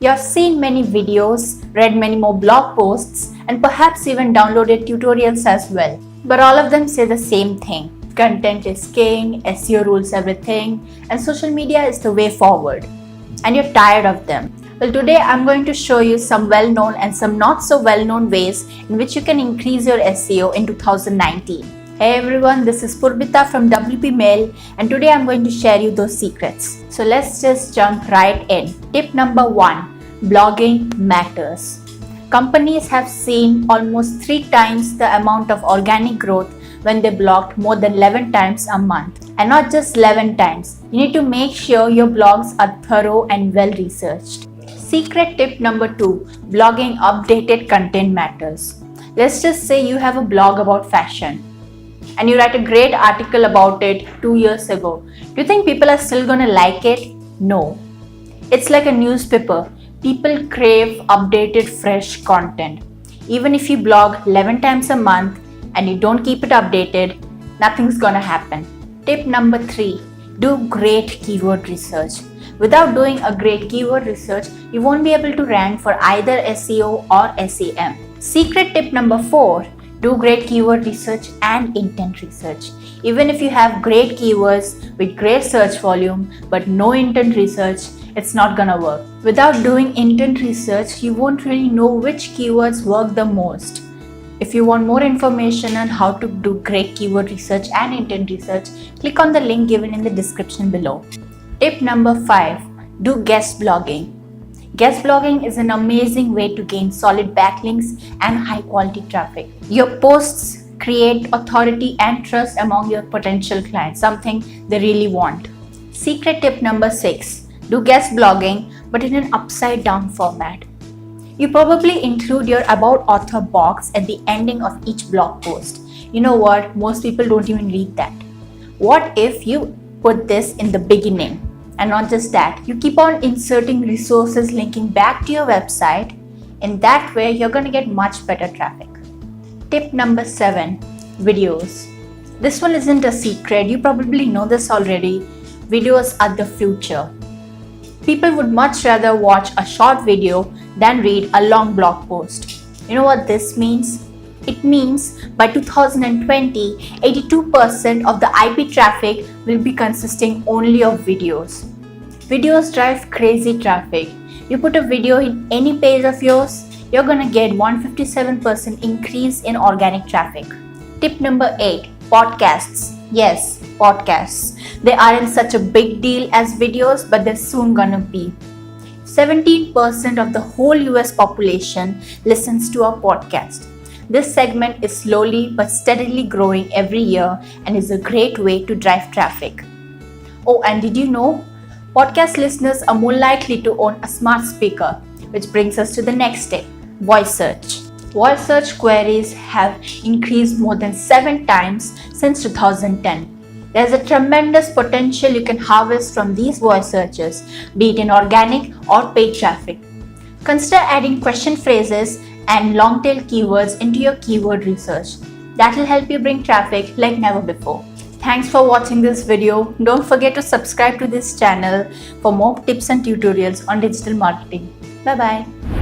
You have seen many videos, read many more blog posts, and perhaps even downloaded tutorials as well. But all of them say the same thing. Content is king, SEO rules everything, and social media is the way forward. And you're tired of them. Well, today I'm going to show you some well-known and some not so well-known ways in which you can increase your SEO in 2019. Hey everyone, this is Purbita from WPMAIL, and today I'm going to share you those secrets. So let's just jump right in. Tip number 1, blogging matters. Companies have seen almost 3 times the amount of organic growth when they blogged more than 11 times a month. And not just 11 times. You need to make sure your blogs are thorough and well researched. Secret tip number 2, blogging updated content matters. Let's just say you have a blog about fashion and you write a great article about it 2 years ago. Do you think people are still gonna like it? No. It's like a newspaper. People crave updated, fresh content. Even if you blog 11 times a month and you don't keep it updated, nothing's gonna happen. Tip number 3, do great keyword research. Without doing a great keyword research, you won't be able to rank for either SEO or SEM. Secret tip number 4, do great keyword research and intent research. Even if you have great keywords with great search volume but no intent research, it's not gonna work. Without doing intent research, you won't really know which keywords work the most. If you want more information on how to do great keyword research and intent research, click on the link given in the description below. Tip number 5, do guest blogging. Guest blogging is an amazing way to gain solid backlinks and high quality traffic. Your posts create authority and trust among your potential clients, something they really want. Secret tip number 6, do guest blogging but in an upside down format. You probably include your about author box at the ending of each blog post. You know what? Most people don't even read that. What if you put this in the beginning? And not just that, you keep on inserting resources linking back to your website. In that way, you're going to get much better traffic. Tip number 7, videos. This one isn't a secret. You probably know this already. Videos are the future. People would much rather watch a short video than read a long blog post. You know what this means? It means by 2020, 82% of the IP traffic will be consisting only of videos. Videos drive crazy traffic. You put a video in any page of yours, you're gonna get 157% increase in organic traffic. Tip number 8, podcasts. Yes, podcasts. They aren't such a big deal as videos, but they're soon gonna be. 17% of the whole US population listens to a podcast. This segment is slowly but steadily growing every year and is a great way to drive traffic. Oh, and did you know? Podcast listeners are more likely to own a smart speaker, which brings us to the next step, voice search. Voice search queries have increased more than 7 times since 2010. There's a tremendous potential you can harvest from these voice searches, be it in organic or paid traffic. Consider adding question phrases and long tail keywords into your keyword research. That will help you bring traffic like never before. Thanks for watching this video. Don't forget to subscribe to this channel for more tips and tutorials on digital marketing. Bye bye.